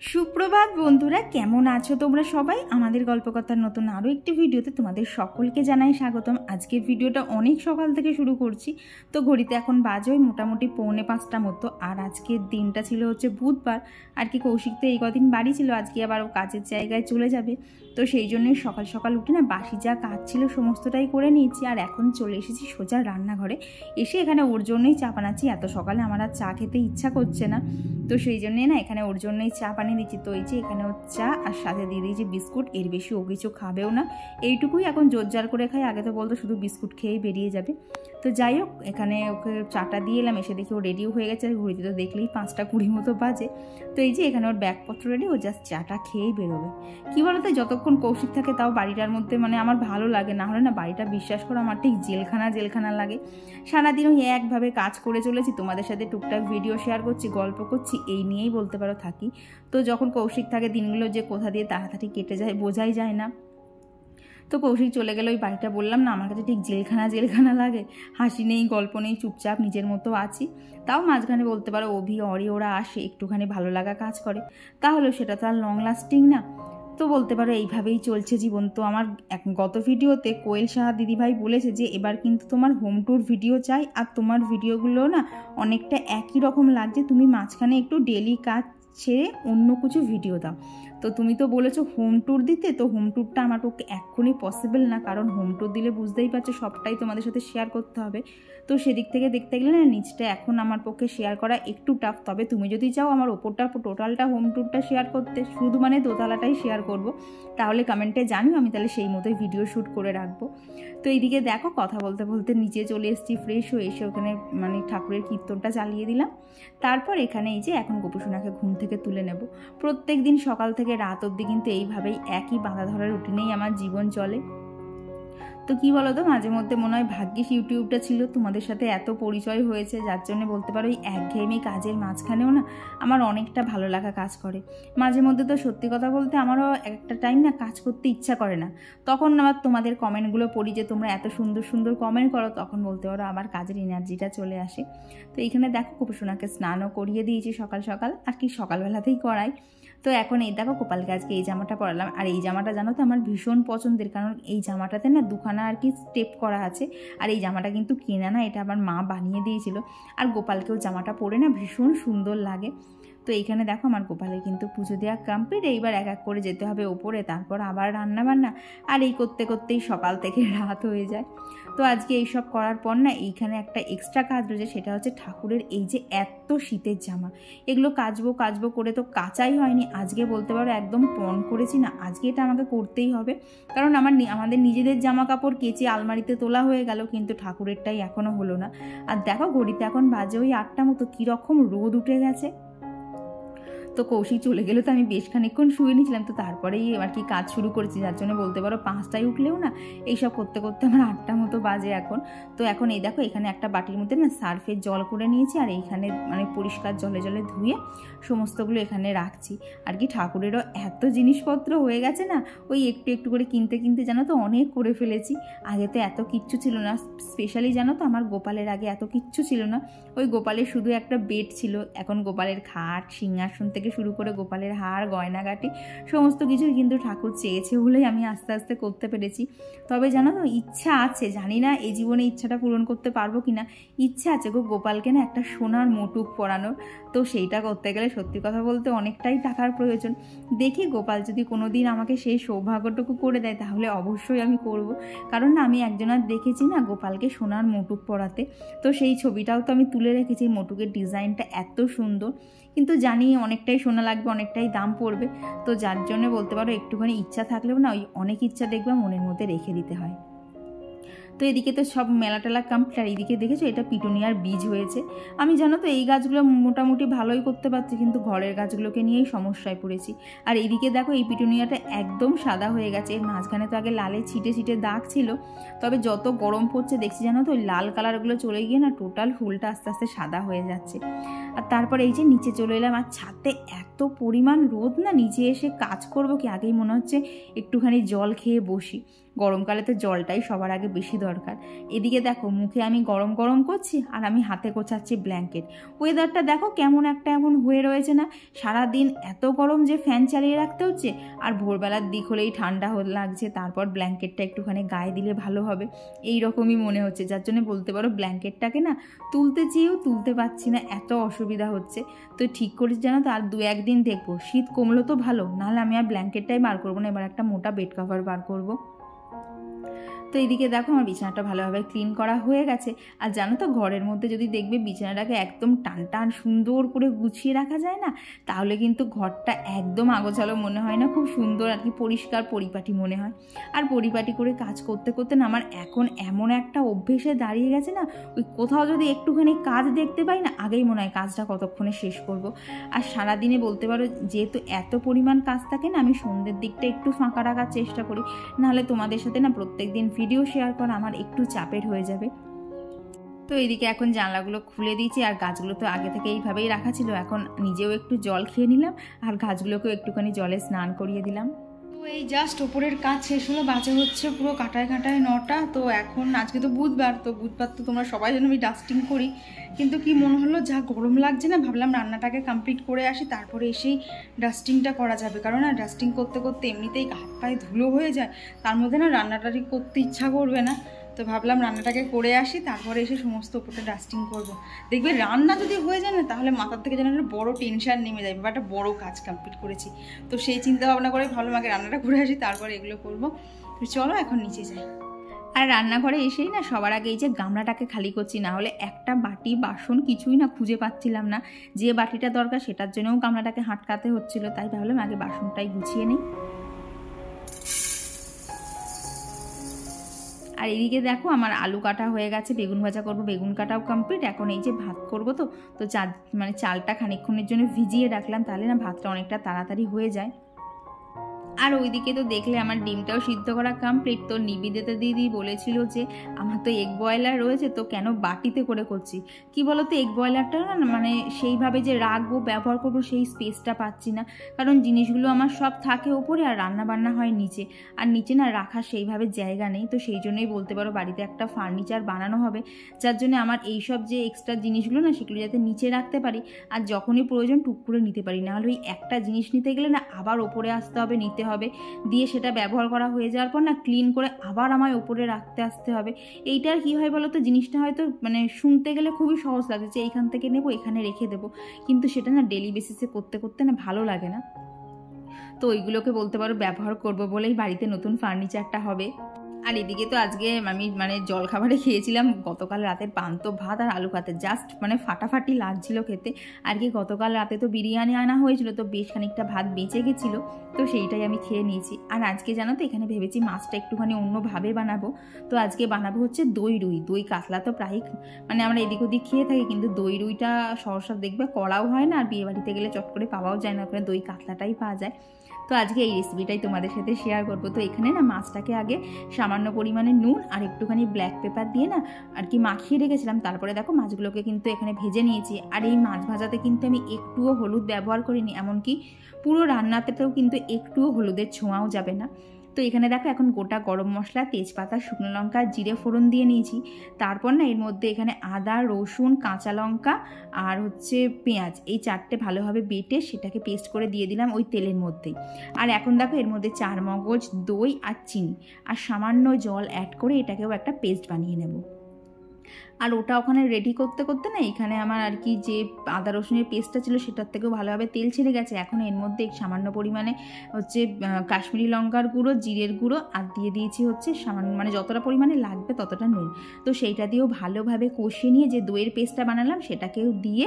সুপ্রভাত বন্ধুরা, কেমন আছো তোমরা সবাই? আমাদের গল্পকথার নতুন আরও একটি ভিডিওতে তোমাদের সকলকে জানাই স্বাগতম। আজকের ভিডিওটা অনেক সকাল থেকে শুরু করছি। তো ঘড়িতে এখন বাজে মোটামুটি 4:45 মতো। আর আজকের দিনটা ছিল হচ্ছে বুধবার। আর কি কৌশিক তো এই কদিন বাড়ি ছিল, আজকে আবার ও কাজের জায়গায় চলে যাবে। তো সেই জন্যই সকাল সকাল উঠে না বাসি যা কাজ ছিল সমস্তটাই করে নিয়েছি। আর এখন চলে এসেছি সোজা রান্নাঘরে। এসে এখানে ওর জন্যই চা বানাচ্ছি। এত সকালে আমার আর চা খেতে ইচ্ছা করছে না, তো সেই জন্যই না এখানে ওর জন্যই চা বানিয়ে দিচ্ছি। তো এই যে এখানে ওর চা আর সাথে দিয়ে দিয়েছি বিস্কুট। এর বেশি ও কিছু খাবেও না, এইটুকুই এখন জোরজার করে খাই। আগে তো বলতো শুধু বিস্কুট খেয়েই বেরিয়ে যাবে। তো যাই হোক, এখানে ওকে চাটা দিয়ে এলাম। এসে দেখি ও রেডিও হয়ে গেছে। ঘুরিতে তো দেখলেই 5:20 মতো বাজে। তো এই যে এখানে ওর ব্যাগপত্র রেডি, ও জাস্ট চাটা খেয়েই বেরোবে। কী বলতো, যতক্ষণ কৌশিক থাকে তাও বাড়িটার মধ্যে মানে আমার ভালো লাগে, না হলে না বাড়িটা বিশ্বাস করো আমার ঠিক জেলখানা লাগে। সারাদিন ওই একভাবে কাজ করে চলেছি, তোমাদের সাথে টুকটাক ভিডিও শেয়ার করছি, গল্প করছি, এই নিয়েই বলতে পারো থাকি। তো যখন কৌশিক থাকে দিনগুলো যে কোথা দিয়ে তাড়াতাড়ি কেটে যায় বোঝাই যায় না। তো কৌশিক চলে গেলে ওই বাড়িটা বললাম না আমার কাছে ঠিক জেলখানা লাগে। হাসি নেই, গল্প নেই, চুপচাপ নিজের মতো আছি। তাও মাঝখানে বলতে পারো অভি অরি ওরা আসে, একটুখানি ভালো লাগা কাজ করে, তাহলে সেটা তো আর লং লাস্টিং না। তো বলতে পারো এইভাবেই চলছে জীবন। তো আমার গত ভিডিওতে কোয়েল সাহা দিদিভাই বলেছে যে এবার কিন্তু তোমার হোম ট্যুর ভিডিও চাই। আর তোমার ভিডিওগুলো না অনেকটা একই রকম লাগছে, তুমি মাঝখানে একটু ডেলি কাজ ছেড়ে অন্য কিছু ভিডিও দাও। তো তুমি তো বলেছো হোম ট্যুর দিতে, তো হোম ট্যুরটা আমার পক্ষে এক্ষুনি পসিবল না, কারণ হোম ট্যুর দিলে বুঝতেই পারছো সবটাই তোমাদের সাথে শেয়ার করতে হবে। তো সেদিক থেকে দেখতে গেলে না নিচটা এখন আমার পক্ষে শেয়ার করা একটু টাফ। তবে তুমি যদি চাও আমার ওপরটা টোটালটা হোম ট্যুরটা শেয়ার করতে, শুধু মানে দোতলাটাই শেয়ার করব, তাহলে কমেন্টে জানিও, আমি তাহলে সেই মতোই ভিডিও শ্যুট করে রাখবো। তো এইদিকে দেখো কথা বলতে বলতে নিচে চলে এসেছি, ফ্রেশ হয়ে এসে ওখানে মানে ঠাকুরের কীর্তনটা চালিয়ে দিলাম। তারপর এখানে এই যে এখন গোপুসোনাকে ঘুম থেকে তুলে নেব। প্রত্যেক দিন সকাল থেকে রাত অবধি কিন্তু এইভাবেই একই বাঁধা ধরা রুটিনেই আমার জীবন চলে। তো কী বলো তো, মাঝে মধ্যে মনে হয় ভাগ্যিস ইউটিউবটা ছিল, তোমাদের সাথে এত পরিচয় হয়েছে, যার জন্য বলতে পারো এই একঘেয়েমি কাজের মাঝখানেও না আমার অনেকটা ভালো লাগা কাজ করে। মাঝে মধ্যে তো সত্যি কথা বলতে আমারও একটা টাইম না কাজ করতে ইচ্ছা করে না, তখন আবার তোমাদের কমেন্টগুলো পড়ি যে তোমরা এত সুন্দর সুন্দর কমেন্ট করো, তখন বলতে পারো আবার কাজের এনার্জিটা চলে আসে। তো এইখানে দেখো গোপুসোনাকে স্নানও করিয়ে দিয়েছি সকাল সকাল, আর কি সকালবেলাতেই করাই। তো এখন এই দেখো গোপালকে আজকে এই জামাটা পরালাম। আর এই জামাটা জানো তো আমার ভীষণ পছন্দের, কারণ এই জামাটাতে না দুখানা আর কি স্টেপ করা আছে। আর এই জামাটা কিন্তু কেনা না, এটা আমার মা বানিয়ে দিয়েছিল। আর গোপালকেও জামাটা পরে না ভীষণ সুন্দর লাগে। তো এইখানে দেখো আমার গোপালের কিন্তু পুজো দেওয়া কমপ্লিট। এইবার এক এক করে যেতে হবে ওপরে, তারপর আবার রান্না বান্না, আর এই করতে করতেই সকাল থেকে রাত হয়ে যায়। তো আজকে এইসব করার পর না এইখানে একটা এক্সট্রা কাজ রয়েছে, সেটা হচ্ছে ঠাকুরের এই যে এত শীতের জামা, এগুলো কাচবো করে তো কাচাই হয়নি। আজকে বলতে পারো একদম পণ করেছি না, আজকে এটা আমাকে করতেই হবে, কারণ আমাদের নিজেদের জামা কাপড় কেচে আলমারিতে তোলা হয়ে গেল, কিন্তু ঠাকুরেরটাই এখনও হলো না। আর দেখো ঘড়িতে এখন বাজে ওই 8টা মতো, কীরকম রোদ উঠে গেছে। তো কৌশিক চলে গেলে তো আমি বেশ খানিকক্ষণ শুয়ে নিয়েছিলাম, তো তারপরেই আর কি কাজ শুরু করেছি, যার জন্য বলতে পারো 5টায় উঠলেও না এইসব করতে করতে আমার 8টা মতো বাজে এখন। তো এখন এই দেখো এখানে একটা বাটির মধ্যে না সার্ফের জল করে নিয়েছি, আর এইখানে মানে পরিষ্কার জলে ধুয়ে সমস্তগুলো এখানে রাখছি। আর কি ঠাকুরেরও এত জিনিসপত্র হয়ে গেছে না, ওই একটু একটু করে কিনতে জানো তো অনেক করে ফেলেছি। আগে তো এত কিচ্ছু ছিল না, স্পেশালি জানো তো আমার গোপালের আগে এত কিচ্ছু ছিল না। ওই গোপালের শুধু একটা বেড ছিল, এখন গোপালের খাট সিংহাসন থেকে শুরু করে গোপালের হার গয়নাগাটি সমস্ত কিছুই কিন্তু ঠাকুর চেয়েছে বলেই আমি আস্তে আস্তে করতে পেরেছি। তবে জানো তো ইচ্ছা আছে, জানি না এই জীবনে ইচ্ছাটা পূরণ করতে পারবো কিনা, ইচ্ছা আছে গোপালকে না একটা সোনার মুটুক পরানোর। তো সেইটা করতে গেলে সত্যি কথা বলতে অনেকটাই টাকার প্রয়োজন। দেখি গোপাল যদি কোনোদিন আমাকে সেই সৌভাগ্যটুকু করে দেয় তাহলে অবশ্যই আমি করব, কারণ না আমি একজনের দেখেছি না গোপালকে সোনার মুটুক পরাতে। তো সেই ছবিটাও তো আমি তুলে রেখেছি, মুটুকের ডিজাইনটা এত সুন্দর, কিন্তু জানি অনেকটাই সোনা লাগবে, অনেকটাই দাম পড়বে। তো যার জন্য বলতে পারো একটুখানি ইচ্ছা থাকলেও না ওই অনেক ইচ্ছা দেখবে মনের মধ্যে রেখে দিতে হয়। তো এদিকে তো সব মেলা কমপ্লিট। আর এইদিকে দেখেছো এটা পিটুনিয়ার বীজ হয়েছে। আমি জানো তো এই গাছগুলো মোটামুটি ভালোই করতে পারছি, কিন্তু ঘরের গাছগুলোকে নিয়েই সমস্যায় পড়েছি। আর এইদিকে দেখো এই পিটুনিয়াটা একদম সাদা হয়ে গেছে, এর মাঝখানে তো আগে লালে ছিটে দাগ ছিল, তবে যত গরম পড়ছে দেখছি জানো তো ওই লাল কালারগুলো চলে গিয়ে না টোটাল ফুলটা আস্তে আস্তে সাদা হয়ে যাচ্ছে। আর তারপর এই যে নিচে চলে এলাম, আর ছাদে এত পরিমাণ রোদ না, নিচে এসে কাজ করবো কি আগেই মনে হচ্ছে একটুখানি জল খেয়ে বসি। গরমকালে তো জলটাই সবার আগে বেশি দরকার। এদিকে দেখো মুখে আমি গরম গরম করছি আর আমি হাতে গোছাচ্ছি ব্ল্যাঙ্কেট। ওয়েদারটা দেখো কেমন একটা এমন হয়ে রয়েছে না, সারাদিন এত গরম যে ফ্যান চালিয়ে রাখতে হচ্ছে, আর ভোরবেলার দিক হলেই ঠান্ডা লাগছে, তারপর ব্ল্যাঙ্কেটটা একটুখানি গায়ে দিলে ভালো হবে, এই রকমই মনে হচ্ছে। যার জন্য বলতে পারো ব্ল্যাঙ্কেটটাকে না তুলতে চেয়েও তুলতে পারছি না, এত অসুবিধা হচ্ছে। তো ঠিক করেছি জানো তো, আর 2-1 দিন দেখবো, শীত কমলো তো ভালো, নাহলে আমি আর ব্ল্যাঙ্কেটটাই বার করবো না, এবার একটা মোটা বেড কভার বার করবো। তো এদিকে দেখো আমার বিছানাটা ভালোভাবে ক্লিন করা হয়ে গেছে। আর জানো তো ঘরের মধ্যে যদি দেখবে বিছানাটাকে একদম টান টান সুন্দর করে গুছিয়ে রাখা যায় না, তাহলে কিন্তু ঘরটা একদম আগোছালো মনে হয় না, খুব সুন্দর আর কি পরিষ্কার পরিপাটি মনে হয়। আর পরিপাটি করে কাজ করতে করতে না আমার এখন এমন একটা অভ্যেসে দাঁড়িয়ে গেছে না, ওই কোথাও যদি একটুখানি কাজ দেখতে পাই না, আগেই মনে হয় কাজটা কতক্ষণে শেষ করব। আর সারাদিনে বলতে পারো যেহেতু এত পরিমাণ কাজ থাকে না, আমি সন্ধ্যের দিকটা একটু ফাঁকা রাখার চেষ্টা করি, নাহলে তোমাদের সাথে না প্রত্যেক দিন ভিডিও শেয়ার করা আমার একটু চাপের হয়ে যাবে। তো এইদিকে এখন জানলাগুলো খুলে দিয়েছি, আর গাছগুলো তো আগে থেকে এইভাবেই রাখা ছিল, এখন নিজেও একটু জল খেয়ে নিলাম আর গাছগুলোকেও একটুখানি জলে স্নান করিয়ে দিলাম। তো এই জাস্ট ওপরের কাজ শেষ হলো, বাজে হচ্ছে পুরো কাটায় 9টা। তো এখন আজকে তো বুধবার, তো বুধবার তো তোমরা সবাই যেন আমি ডাস্টিং করি, কিন্তু কি মনে হলো যা গরম লাগছে না, ভাবলাম রান্নাটাকে কমপ্লিট করে আসি, তারপরে এসেই ডাস্টিংটা করা যাবে। কারণ না ডাস্টিং করতে করতে এমনিতেই হাত পায়ে ধুলো হয়ে যায়, তার মধ্যে না রান্নাটারি করতে ইচ্ছা করবে না। তো ভাবলাম রান্নাটাকে করে আসি, তারপরে এসে সমস্ত উপরটা ডাস্টিং করব। দেখবে রান্না যদি হয়ে যায় না, তাহলে মাথার থেকে যেন একটা বড় টেনশন নেমে যায়, বা একটা বড় কাজ কমপ্লিট করেছি। তো সেই চিন্তা ভাবনা করে ভাবলাম আগে রান্নাটা করে আসি, তারপরে এগুলো করবো। তো চলো এখন নিচে যাই। আর রান্নাঘরে এসেই না সবার আগে এই যে গামলাটাকে খালি করছি, না হলে একটা বাটি বাসন কিছুই না খুঁজে পাচ্ছিলাম না, যে বাটিটা দরকার সেটার জন্যও গামলাটাকে হাঁটকাতে হচ্ছিল, তাই ভাবলাম আগে বাসনটাই গুছিয়ে নিই। আর এদিকে দেখো আমার আলু কাটা হয়ে গেছে, বেগুন ভাজা করবো, বেগুন কাটাও কমপ্লিট। এখন এই যে ভাত করবো, তো চালটা খানিকক্ষণের জন্য ভিজিয়ে রাখলাম, তাহলে না ভাতটা অনেকটা তাড়াতাড়ি হয়ে যায়। আর ওইদিকে তো দেখলে আমার ডিমটাও সিদ্ধ করা কমপ্লিট। তো নিবেদিতা দিদি বলেছিল যে আমার তো এগ বয়লার রয়েছে, তো কেন বাটিতে করে করছি, কি বলো তো এগ বয়লারটা না মানে সেইভাবে যে রাখবো ব্যবহার করবো সেই স্পেসটা পাচ্ছি না, কারণ জিনিসগুলো আমার সব থাকে ওপরে আর রান্না বান্না হয় নিচে, আর নিচে না রাখার সেইভাবে জায়গা নেই। তো সেই জন্যই বলতে পারো বাড়িতে একটা ফার্নিচার বানানো হবে, যার জন্য আমার এইসব যে এক্সট্রা জিনিসগুলো না সেগুলো যাতে নিচে রাখতে পারি, আর যখনই প্রয়োজন টুক করে নিতে পারি, নাহলে ওই একটা জিনিস নিতে গেলে না আবার ওপরে আসতে হবে, নিতে হবে, দিয়ে সেটা ব্যবহার করা হয়ে যাওয়ার পর না ক্লিন করে আবার আমায় ওপরে রাখতে আসতে হবে। এইটার কি হয় বলো তো, জিনিসটা হয়তো মানে শুনতে গেলে খুবই সহজ লাগে যে এইখান থেকে নেবো এখানে রেখে দেবো, কিন্তু সেটা না ডেলি বেসিসে করতে করতে না ভালো লাগে না। তো ওইগুলোকে বলতে পারো ব্যবহার করবো বলেই বাড়িতে নতুন ফার্নিচারটা হবে। আর এদিকে তো আজকে আমি জলখাবারে খেয়েছিলাম গতকাল রাতের পান্তা ভাত আর আলু ভাতে, জাস্ট ফাটাফাটি লাগছিল খেতে। আর কি গতকাল রাতে তো বিরিয়ানি আনা হয়েছিল, তো বেশ খানিকটা ভাত বেঁচে গেছিলো, তো সেইটাই আমি খেয়ে নিয়েছি। আর আজকে জানো তো এখানে ভেবেছি মাছটা একটুখানি অন্যভাবে বানাবো। তো আজকে বানাবো হচ্ছে দই রুই। দই কাতলা তো প্রায় আমরা এদিক ওদিক খেয়ে থাকি, কিন্তু দই রুইটা সহসা দেখবে করাও হয় না, আর বিয়ে বাড়িতে গেলে চট করে পাওয়াও যায় না, ওখানে দই কাতলাটাই পাওয়া যায়। তো আজকে এই রেসিপিটাই তোমাদের সাথে শেয়ার করবো। তো এখানে না মাছটাকে আগে সামান্য পরিমাণে নুন আর একটুখানি ব্ল্যাক পেপার দিয়ে না আর কি মাখিয়ে রেখেছিলাম, তারপরে দেখো মাছগুলোকে কিন্তু এখানে ভেজে নিয়েছি। আর এই মাছ ভাজাতে কিন্তু আমি একটুও হলুদ ব্যবহার করিনি, এমনকি পুরো রান্নাতেও কিন্তু একটুও হলুদের ছোঁয়াও যাবে না। তো এখানে দেখো এখন গোটা গরম মশলা, তেজপাতা, শুকনো লঙ্কা, জিরে ফোড়ন দিয়ে নিয়েছি। তারপর না এর মধ্যে এখানে আদা, রসুন, কাঁচা লঙ্কা আর হচ্ছে পেঁয়াজ, এই 4টে ভালোভাবে বেটে সেটাকে পেস্ট করে দিয়ে দিলাম ওই তেলের মধ্যেই। আর এখন দেখো এর মধ্যে 4 মগজ, দই আর চিনি আর সামান্য জল অ্যাড করে এটাকেও একটা পেস্ট বানিয়ে নেব। আর ওটা ওখানে রেডি করতে করতে না এখানে আমার আর কি যে আদা রসুনের পেস্টটা ছিল সেটার থেকেও ভালোভাবে তেল ছেড়ে গেছে। এখন এর মধ্যে সামান্য পরিমাণে হচ্ছে কাশ্মীরি লঙ্কার গুঁড়ো, জিরের গুঁড়ো আর দিয়ে দিয়েছি হচ্ছে সামান্য যতটা পরিমাণে লাগবে ততটা নুন। তো সেইটা দিয়েও ভালোভাবে কষিয়ে নিয়ে যে দইয়ের পেস্টটা বানালাম সেটাকেও দিয়ে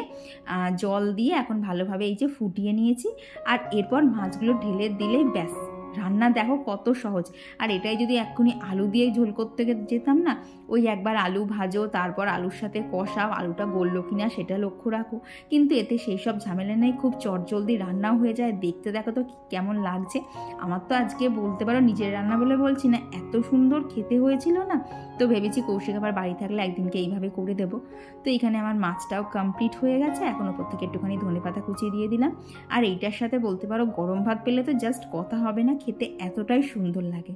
জল দিয়ে এখন ভালোভাবে এই যে ফুটিয়ে নিয়েছি। আর এরপর মাছগুলো ঢেলে দিলেই ব্যাস, রান্না দেখো কত সহজ। আর এটাই যদি এক্ষুনি আলু দিয়ে ঝোল করতে যেতাম না, ওই একবার আলু ভাজো, তারপর আলুর সাথে কষাও, আলুটা গললো কিনা সেটা লক্ষ্য রাখো, কিন্তু এতে সেই সব ঝামেলা নেই, খুব চটজলদি রান্নাও হয়ে যায়। দেখতে দেখো তো কেমন লাগছে। আমার তো আজকে বলতে পারো নিজের রান্না বলে বলছি না, এত সুন্দর খেতে হয়েছিল না। তো ভেবেছি কৌশিক আবার বাড়ি থাকলে একদিনকে এইভাবে করে দেবো। তো এখানে আমার মাছটাও কমপ্লিট হয়ে গেছে, এখন ওপর থেকে একটুখানি ধনেপাতা কুচিয়ে দিয়ে দিলাম। আর এইটার সাথে বলতে পারো গরম ভাত পেলে তো জাস্ট কথা হবে না, খেতে এতটাই সুন্দর লাগে।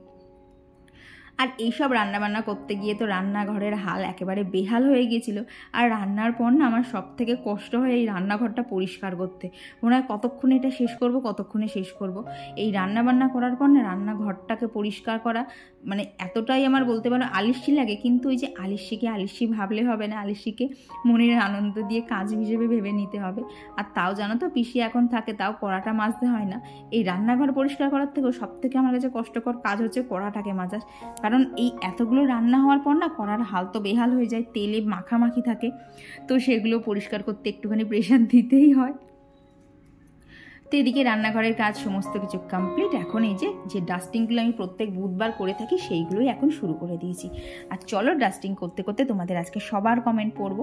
আর এইসব রান্নাবান্না করতে গিয়ে তো রান্নাঘরের হাল একেবারে বেহাল হয়ে গিয়েছিল। আর রান্নার পর না আমার সব থেকে কষ্ট হয় এই রান্নাঘরটা পরিষ্কার করতে। মনে হয় কতক্ষণে এটা শেষ করব, কতক্ষণে শেষ করব। এই রান্নাবান্না করার পর না রান্নাঘরটাকে পরিষ্কার করা মানে এতটাই আমার বলতে পারো আলিস্যি লাগে। কিন্তু ওই যে আলিস্যিকে আলিস্যি ভাবলে হবে না, আলিস্যিকে মনের আনন্দ দিয়ে কাজ হিসেবে ভেবে নিতে হবে। আর তাও জানো তো পিসি এখন থাকে, তাও কড়াটা মাজতে হয় না। এই রান্নাঘর পরিষ্কার করার থেকেও সব থেকে আমার কাছে কষ্টকর কাজ হচ্ছে কড়াটাকে মাজা। কারণ এই এতগুলো রান্না হওয়ার পর না কড়ার হাল তো বেহাল হয়ে যায়, তেলে মাখামাখি থাকে, তো সেগুলো পরিষ্কার করতে একটুখানি প্রেশার দিতেই হয়। তো এদিকে রান্নাঘরের কাজ সমস্ত কিছু কমপ্লিট। এখন এই যে ডাস্টিংগুলো আমি প্রত্যেক বুধবার করে থাকি সেইগুলোই এখন শুরু করে দিয়েছি। আর চলো ডাস্টিং করতে করতে তোমাদের আজকে সবার কমেন্ট পড়বো।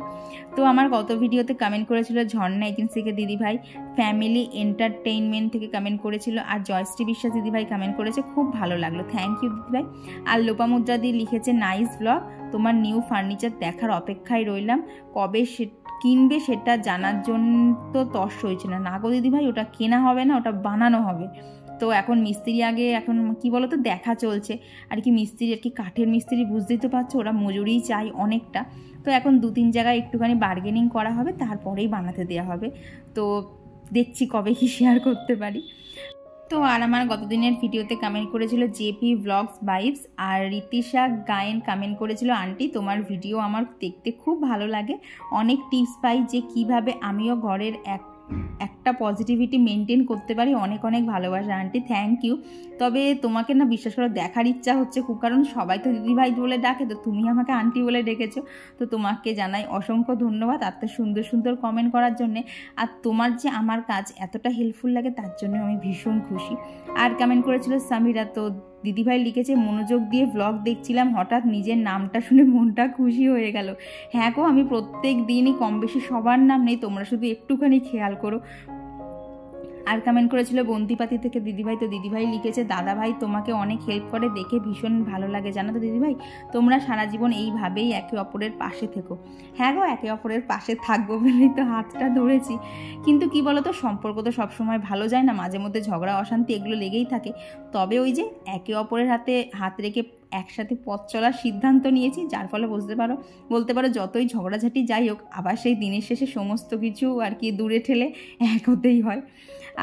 তো আমার গত ভিডিওতে কমেন্ট করেছিল ঝর্ণা এজেন্সিকে দিদিভাই, ফ্যামিলি এন্টারটেইনমেন্ট থেকে কমেন্ট করেছিল, আর জয়শ্রী বিশ্বাস দিদিভাই কমেন্ট করেছে, খুব ভালো লাগলো, থ্যাংক ইউ দিদিভাই। আর লোপামুদ্রা দি লিখেছে নাইস ব্লগ, তোমার নিউ ফার্নিচার দেখার অপেক্ষায় রইলাম, কবে কিনবে সেটা জানার জন্য তো তর্স হয়েছে না। না গো দিদিভাই, ওটা কেনা হবে না, ওটা বানানো হবে। তো এখন মিস্ত্রি আগে এখন কি বলো তো দেখা চলছে আর কি, মিস্ত্রি আর কি কাঠের মিস্ত্রি, বুঝতেই তো পারছো ওরা মজুরি চাই অনেকটা। তো এখন 2-3 জায়গায় একটুখানি বার্গেনিং করা হবে, তারপরেই বানাতে দেওয়া হবে। তো দেখছি কবে কি শেয়ার করতে পারি। তো আর আমার গতদিনের ভিডিওতে কমেন্ট করেছিল জেপি ব্লগস ভাইবস, আর রীতিশা গায়েন কমেন্ট করেছিল আন্টি তোমার ভিডিও আমার দেখতে খুব ভালো লাগে, অনেক টিপস পাই যে কিভাবে আমিও ঘরের একটা পজিটিভিটি মেনটেন করতে পারি, অনেক অনেক ভালোবাসা আন্টি, থ্যাংক ইউ। তবে তোমাকে না বিশ্বাস করো দেখার ইচ্ছা হচ্ছে খুব, কারণ সবাই তো দিদিভাই বলে ডাকে, তো তুমি আমাকে আন্টি বলে ডেকেছো, তো তোমাকে জানাই অসংখ্য ধন্যবাদ এত সুন্দর সুন্দর কমেন্ট করার জন্যে। আর তোমার যে আমার কাজ এতটা হেল্পফুল লাগে তার জন্য আমি ভীষণ খুশি। আর কমেন্ট করেছিল সামিরা, তো দিদিভাই লিখেছে মনোযোগ দিয়ে ব্লগ দেখছিলাম, হঠাৎ নিজের নামটা শুনে মনটা খুশি হয়ে গেল। হ্যাঁ গো, আমি প্রত্যেক দিনই কম বেশি সবার নাম নেই, তোমরা শুধু একটুখানি খেয়াল করো। আর কমেন্ট করেছিল বন্দিপাতি থেকে দিদিভাই, তো দিদিভাই লিখেছে দাদাভাই তোমাকে অনেক হেল্প করে, দেখে ভীষণ ভালো লাগে জানো তো দিদিভাই, তোমরা সারা জীবন এইভাবেই একে অপরের পাশে থেকো। হ্যাঁ গো, একে অপরের পাশে থাকবো বলেই তো হাতটা ধরেছি। কিন্তু কি বলো তো, সম্পর্ক তো সবসময় ভালো যায় না, মাঝে মধ্যে ঝগড়া অশান্তি এগুলো লেগেই থাকে। তবে ওই যে একে অপরের হাতে হাত রেখে একসাথে পথ চলার সিদ্ধান্ত নিয়েছি, যার ফলে বলতে পারো যতই ঝগড়াঝাটি যাই হোক, আবার সেই দিনের শেষে সমস্ত কিছু আর কি দূরে ঠেলে এক হতেই হয়।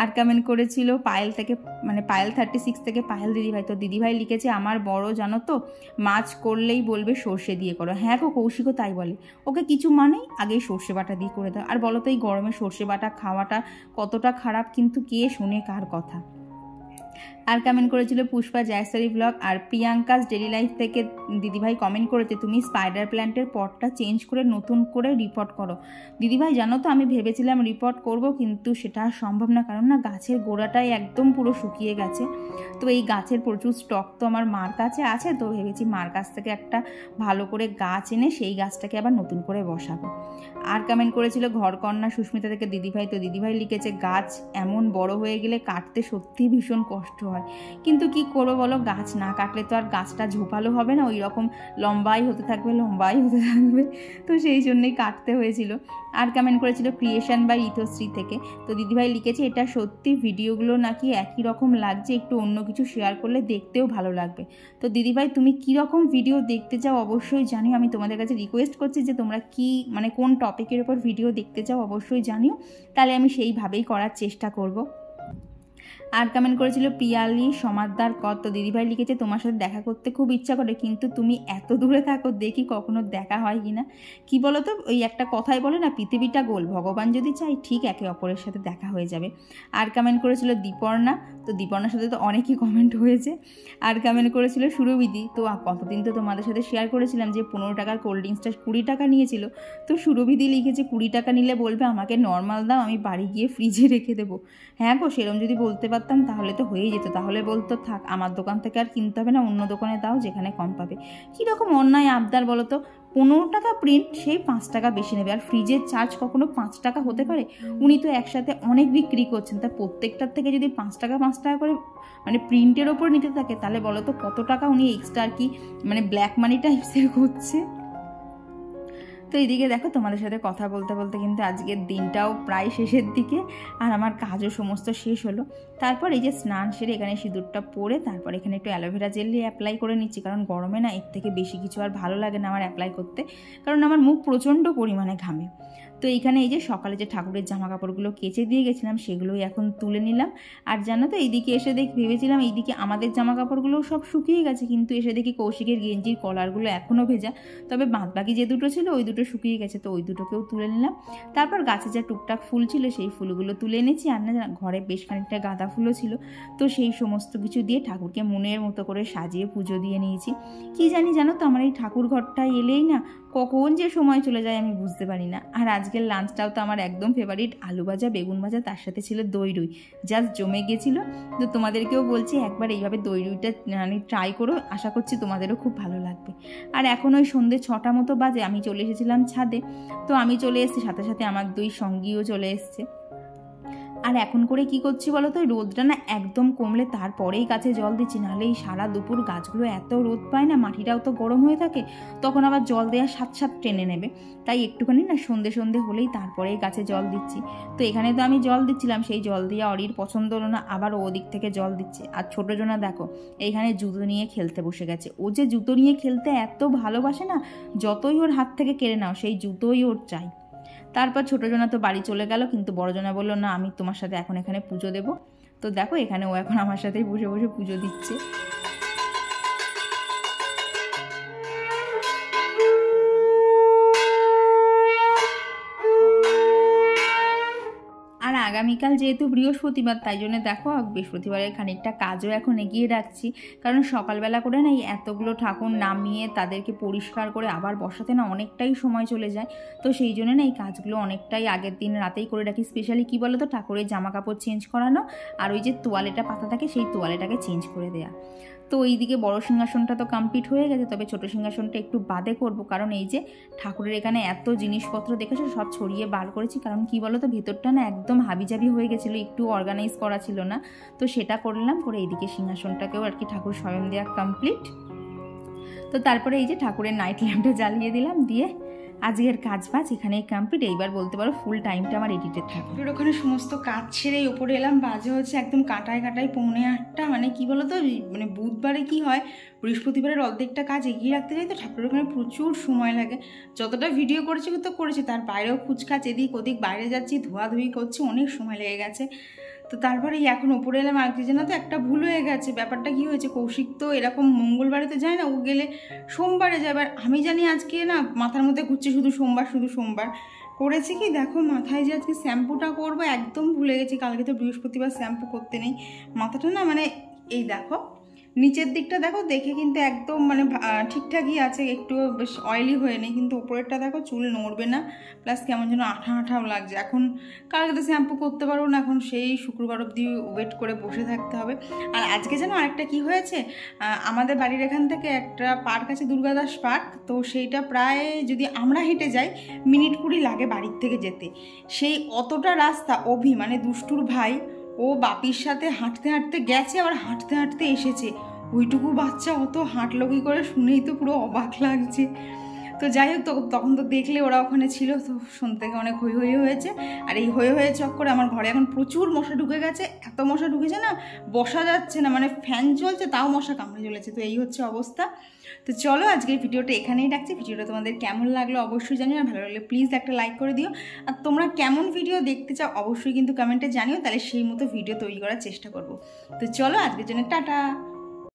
আর কমেন্ট করেছিল পায়েল থেকে, মানে পায়েল 36 থেকে পায়েল দিদিভাই, তো দিদিভাই লিখেছে আমার বড় জানো তো মাছ করলেই বলবে সর্ষে দিয়ে করো। হ্যাঁ গো, কৌশিকও তাই বলে, ওকে কিছু মানেই আগেই সর্ষে বাটা দিয়ে করে দাও। আর বলো তো এই গরমে সর্ষে বাটা খাওয়াটা কতটা খারাপ, কিন্তু কে শোনে কার কথা। আর কমেন্ট করেছিল পুষ্পা জয়সরি ব্লগ। আর প্রিয়াঙ্কাস ডেলি লাইফ থেকে দিদিভাই কমেন্ট করেছে তুমি স্পাইডার প্ল্যান্টের পটটা চেঞ্জ করে নতুন করে রিপোর্ট করো। দিদিভাই জানো তো আমি ভেবেছিলাম রিপোর্ট করব, কিন্তু সেটা সম্ভব না, কারণ না গাছের গোড়াটাই একদম পুরো শুকিয়ে গেছে। তো এই গাছের প্রচুর স্টক তো আমার মার কাছে আছে, তো ভেবেছি মার কাছ থেকে একটা ভালো করে গাছ এনে সেই গাছটাকে আবার নতুন করে বসাবো। আর কমেন্ট করেছিল ঘরকন্যা সুস্মিতা থেকে দিদিভাই, তো দিদিভাই লিখেছে গাছ এমন বড় হয়ে গেলে কাটতে সত্যি ভীষণ কষ্ট হয়, কিন্তু কি করবো বলো, গাছ না কাটলে তো আর গাছটা ঝোপালো হবে না, ওই রকম লম্বাই হতে থাকবে। তো সেই জন্যই কাটতে হয়েছিল। আর কমেন্ট করেছিল ক্রিয়েশন বাই ইথশ্রী থেকে, তো দিদিভাই লিখেছে এটা সত্যি ভিডিওগুলো নাকি একই রকম লাগছে, একটু অন্য কিছু শেয়ার করলে দেখতেও ভালো লাগবে। তো দিদিভাই তুমি কীরকম ভিডিও দেখতে চাও অবশ্যই জানিও, আমি তোমাদের কাছে রিকোয়েস্ট করছি যে তোমরা কি মানে কোন টপিকের ওপর ভিডিও দেখতে চাও অবশ্যই জানিও, তাহলে আমি সেইভাবেই করার চেষ্টা করব। আর কমেন্ট করেছিল পিয়ালি সমাদদার কত, তো দিদিভাই লিখেছে তোমার সাথে দেখা করতে খুব ইচ্ছা করে, কিন্তু তুমি এত দূরে থাকো, দেখি কখনো দেখা হয় কিনা। কি বলো তো, ওই একটা কথাই বলে না পৃথিবীটা গোল, ভগবান যদি চাই ঠিক একে অপরের সাথে দেখা হয়ে যাবে। আর কমেন্ট করেছিল দীপর্ণা, তো দীপর্ণার সাথে তো অনেকই কমেন্ট হয়েছে। আর কমেন্ট করেছিল সুরভিদি, তো কতদিন তো তোমাদের সাথে শেয়ার করেছিলাম যে 15 টাকার কোল্ড ড্রিঙ্কসটা 20 টাকা নিয়েছিল, তো সুরভিদি লিখেছে 20 টাকা নিলে বলবে আমাকে নর্মাল দাও, আমি বাড়ি গিয়ে ফ্রিজে রেখে দেবো। হ্যাঁ গো, সেরকম যদি বলতে পারতাম তাহলে তো হয়েই যেত, তাহলে বলতো থাক আমার দোকান থেকে আর কিনতে হবে না, অন্য দোকানে দাও যেখানে কম পাবে। কীরকম অন্যায় আবদার বলো তো, 15 টাকা প্রিন্ট সেই 5 টাকা বেশি নেবে, আর ফ্রিজের চার্জ কখনো 5 টাকা হতে পারে? উনি তো একসাথে অনেক বিক্রি করছেন, তা প্রত্যেকটার থেকে যদি 5 টাকা করে মানে প্রিন্টের ওপর নিতে থাকে, তাহলে বলো তো কত টাকা উনি এক্সট্রা আর কি মানে ব্ল্যাক মানি টাইপসের করছে। তো এইদিকে দেখো তোমাদের সাথে কথা বলতে বলতে কিন্তু আজকের দিনটাও প্রায় শেষের দিকে, আর আমার কাজও সমস্ত শেষ হলো। তারপর এই যে স্নান সেরে এখানে সিঁদুরটা পরে তারপর এখানে একটু অ্যালোভেরা জেল দিয়ে অ্যাপ্লাই করে নিচ্ছি, কারণ গরমে না এর থেকে বেশি কিছু আর ভালো লাগে না আমার অ্যাপ্লাই করতে, কারণ আমার মুখ প্রচণ্ড পরিমাণে ঘামে। তো এইখানে এই যে সকালে যে ঠাকুরের জামা কাপড়গুলো কেচে দিয়ে গেছিলাম সেগুলোই এখন তুলে নিলাম। আর জানো তো এইদিকে এসে ভেবেছিলাম এইদিকে আমাদের জামা কাপড়গুলোও সব শুকিয়ে গেছে, কিন্তু এসে দেখি কৌশিকের গেঞ্জির কলারগুলো এখনও ভেজা, তবে বাদবাকি যে দুটো ছিল ওই দুটো শুকিয়ে গেছে, তো ওই দুটোকেও তুলে নিলাম। তারপর গাছে যা টুকটাক ফুল ছিল সেই ফুলগুলো তুলে এনেছি, আর না ঘরে বেশ খানিকটা গাঁদা ফুলও ছিল, তো সেই সমস্ত কিছু দিয়ে ঠাকুরকে মনের মতো করে সাজিয়ে পুজো দিয়ে নিয়েছি। কি জানি জানো তো, আমার এই ঠাকুর ঘরটা এলেই না কখন যে সময় চলে যায় আমি বুঝতে পারি না। আর আজকের লাঞ্চটাও তো আমার একদম ফেভারিট, আলু ভাজা, বেগুন ভাজা, তার সাথে ছিল দই রুই, জাস্ট জমে গেছিলো। তো তোমাদেরকেও বলছি একবার এইভাবে দই রুইটা মানে ট্রাই করো, আশা করছি তোমাদেরও খুব ভালো লাগবে। আর এখন ওই সন্ধ্যে 6টা মতো বাজে, আমি চলে এসেছিলাম ছাদে, তো আমি চলে এসেছি, সাথে সাথে আমার দুই সঙ্গীও চলে এসছে। আর এখন করে কি করছি বলো তো, রোদটা না একদম কমলে তারপরেই গাছে জল দিচ্ছি, নাহলে এই সারা দুপুর গাছগুলো এত রোদ পায় না, মাটিটাও তো গরম হয়ে থাকে, তখন আবার জল দেওয়ার সাথে টেনে নেবে, তাই একটুখানি না সন্ধে হলেই তারপরেই গাছে জল দিচ্ছি। তো এখানে তো আমি জল দিচ্ছিলাম, সেই জল দিয়ে অরির পছন্দ হলো না, আবার ওদিক থেকে জল দিচ্ছে। আর ছোটো জনা দেখো এইখানে জুতো নিয়ে খেলতে বসে গেছে, ও যে জুতো নিয়ে খেলতে এত ভালোবাসে না, যতই ওর হাত থেকে কেড়ে নাও সেই জুতোই ওর চাই। তারপর ছোটো জনা তো বাড়ি চলে গেল, কিন্তু বড় জনা বললো না আমি তোমার সাথে এখন এখানে পুজো দেবো। তো দেখো এখানে ও এখন আমার সাথেই বসে বসে পুজো দিচ্ছে। আর আগামীকাল যেহেতু বৃহস্পতিবার, তাই জন্য দেখো বৃহস্পতিবারের খানিকটা কাজও এখন এগিয়ে রাখছি, কারণ সকালবেলা করে না এই এতগুলো ঠাকুর নামিয়ে তাদেরকে পরিষ্কার করে আবার বসাতে না অনেকটাই সময় চলে যায়, তো সেই জন্য না এই কাজগুলো অনেকটাই আগের দিন রাতেই করে রাখি। স্পেশালি কী বলো তো, ঠাকুরের জামা কাপড় চেঞ্জ করানো, আর ওই যে তোয়ালেটা পাতা থাকে সেই তোয়ালেটাকে চেঞ্জ করে দেওয়া। তো এইদিকে বড় সিংহাসনটা তো কমপ্লিট হয়ে গেছে, তবে ছোটো সিংহাসনটা একটু বাদে করব, কারণ এই যে ঠাকুরের এখানে এত জিনিসপত্র দেখেছো সব ছড়িয়ে বার করেছি, কারণ কি বলো তো ভেতরটা না একদম হাবিজাবি হয়ে গেছিলো, একটু অর্গানাইজ করা ছিল না, তো সেটা করলাম। করে এইদিকে সিংহাসনটাকেও আর কি ঠাকুর স্বয়ং দেওয়া কমপ্লিট। তো তারপরে এই যে ঠাকুরের নাইট ল্যাম্পটা জ্বালিয়ে দিলাম, দিয়ে আজকের কাজ বাজ এখানেই কমপ্লিট। এইবার বলতে পারো ফুল টাইমটা আমার এডিটেড থাকে। ওখানে সমস্ত কাজ ছেড়ে ওপরে এলাম, বাজে হচ্ছে একদম কাটায় 8:30। মানে কি বলো তো, মানে বুধবারে কি হয়, বৃহস্পতিবারের অর্ধেকটা কাজ এগিয়ে রাখতে যাই, তো ঠাকুরের ওখানে প্রচুর সময় লাগে। যতটা ভিডিও করেছি তো করেছি, তার বাইরেও খুচকাচ এদিক ওদিক, বাইরে যাচ্ছি, ধোয়াধুয়ি করছি, অনেক সময় লেগে গেছে। তো তারপরে এখন ওপরে এলাম, আর কি জানো তো একটা ভুল হয়ে গেছে। ব্যাপারটা কি হয়েছে, কৌশিক তো এরকম মঙ্গলবারে তো যায় না, ও গেলে সোমবারে যায়, এবার আমি জানি আজকে না মাথার মধ্যে ঘুরছে শুধু সোমবার করেছি কি, দেখো মাথায় যে আজকে শ্যাম্পুটা করবো একদম ভুলে গেছি, কালকে তো বৃহস্পতিবার শ্যাম্পু করতে নেই, মাথাটা না মানে এই দেখো নিচের দিকটা দেখো দেখে কিন্তু একদম মানে ঠিকঠাকই আছে, একটু বেশ অয়েলি হয়ে নেই, কিন্তু ওপরেরটা দেখো চুল নড়বে না, প্লাস কেমন যেন আঠাও লাগছে। এখন কালকে তো শ্যাম্পু করতে পারবো না, এখন সেই শুক্রবার অবধি ওয়েট করে বসে থাকতে হবে। আর আজকে যেন আরেকটা কি হয়েছে, আমাদের বাড়ির এখান থেকে একটা পার্ক আছে, দুর্গাদাস পার্ক, তো সেইটা প্রায় যদি আমরা হেঁটে যাই মিনিট 20 লাগে বাড়ির থেকে যেতে। সেই অতটা রাস্তা অভি মানে দুষ্টুর ভাই ও বাপির সাথে হাঁটতে হাঁটতে গেছে, আবার হাঁটতে হাঁটতে এসেছে। ওইটুকু বাচ্চা অত হাঁটলো কি করে, শুনেই তো পুরো অবাক লাগছে। তো যাই হোক, তখন তো দেখলে ওরা ওখানে ছিল, তো শুনতে থেকে অনেক হই হয়েছে। আর এই হয়ে চক্করে আমার ঘরে এখন প্রচুর মশা ঢুকে গেছে, এত মশা ঢুকেছে না বসা যাচ্ছে না, মানে ফ্যান চলছে তাও মশা কামড়ে চলেছে। তো এই হচ্ছে অবস্থা। তো চলো আজকের ভিডিওটা এখানেই রাখছি। ভিডিওটা তোমাদের কেমন লাগলো অবশ্যই জানিও, আর ভালো লাগলে প্লিজ একটা লাইক করে দিও। আর তোমরা কেমন ভিডিও দেখতে চাও অবশ্যই কিন্তু কমেন্টে জানিও, তাহলে সেই মতো ভিডিও তৈরি করার চেষ্টা করব। তো চলো আজকের জন্য টাটা।